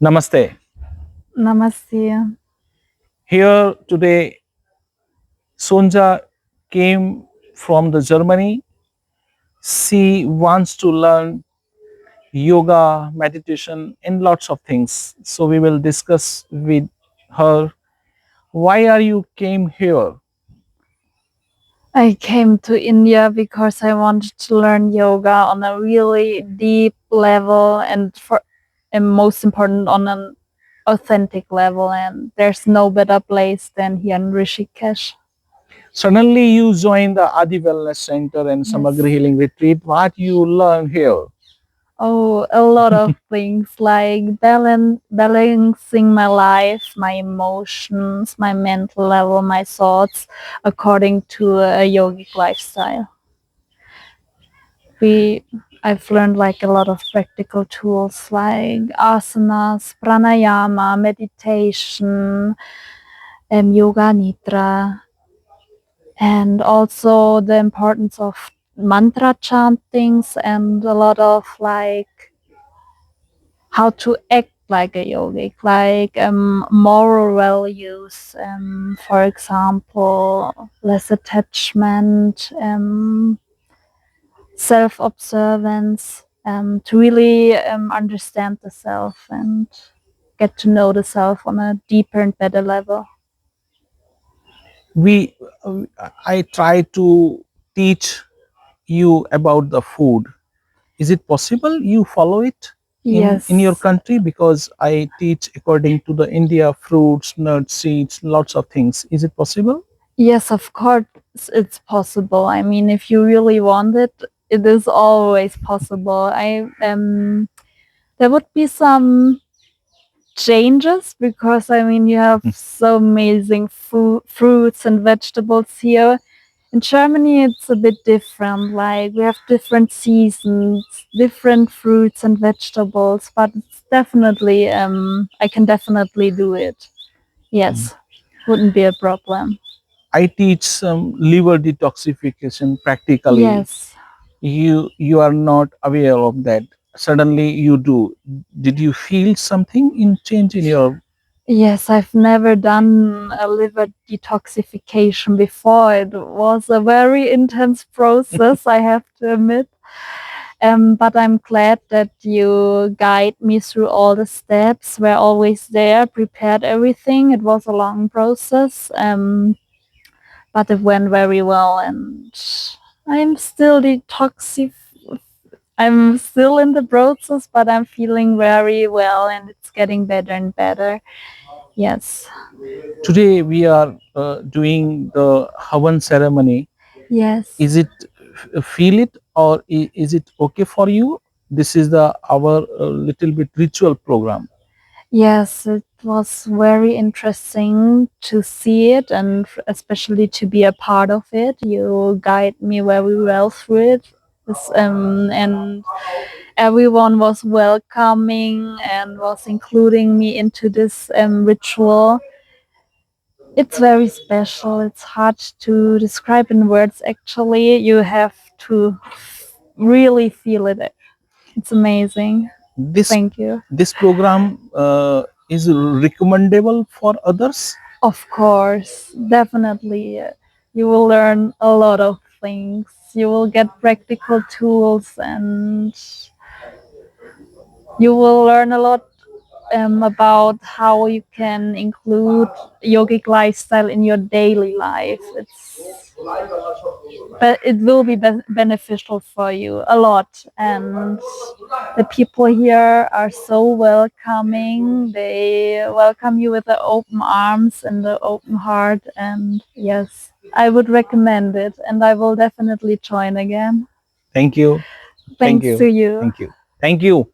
Namaste. Namaste. Here today, Sonja came from the Germany. She wants to learn yoga, meditation, and lots of things. So we will discuss with her. Why are you came here? I came to India because I wanted to learn yoga on a really deep level and most important on an authentic level, and there's no better place than here in Rishikesh. Suddenly you join the Adi Wellness Center and Samagra Yes. Healing Retreat. What you learn here? Oh, a lot of things like balancing my life, my emotions, my mental level, my thoughts according to a yogic lifestyle. we I've learned like a lot of practical tools like asanas, pranayama, meditation, yoga nidra, and also the importance of mantra chantings and a lot of like how to act like a yogic, like moral values, for example, less attachment, self-observance, to really understand the self and get to know the self on a deeper and better level. We, I try to teach you about the food. Is it possible you follow it in your Yes, country? Because I teach according to the India fruits, nuts, seeds, lots of things. Is it possible? yes, of course it's possible. I mean, if you really want it, it is always possible. There would be some changes because I mean you have so amazing fruits and vegetables here. In Germany, it's a bit different. Like we have different seasons, different fruits and vegetables, but it's definitely I can definitely do it. Yes, wouldn't be a problem. I teach some liver detoxification practically. Yes. You are not aware of that. Suddenly you do. Did you feel something in change in your? Yes, I've never done a liver detoxification before. It was a very intense process, I have to admit. But I'm glad that you guide me through all the steps. We're always there, prepared everything. It was a long process, but it went very well. And I'm still detoxif. I'm still in the process, but I'm feeling very well, and it's getting better and better. Yes, Today we are doing the Havan ceremony. yes. Is it feel it or is it okay for you? This is the our little bit ritual program. Yes, it was very interesting to see it and especially to be a part of it. You guide me very well through it. And everyone was welcoming and was including me into this ritual. It's very special. It's hard to describe in words, actually. You have to really feel it. It's amazing. This Thank you. this program is recommendable for others. Of course, definitely. You will learn a lot of things. You will get practical tools and you will learn a lot about how you can include yogic lifestyle in your daily life. But it will be beneficial for you a lot. And the people here are so welcoming. They welcome you with the open arms and the open heart. And yes, I would recommend it, and I will definitely join again. Thank you. Thank Thanks to you. you. Thank you. Thank you.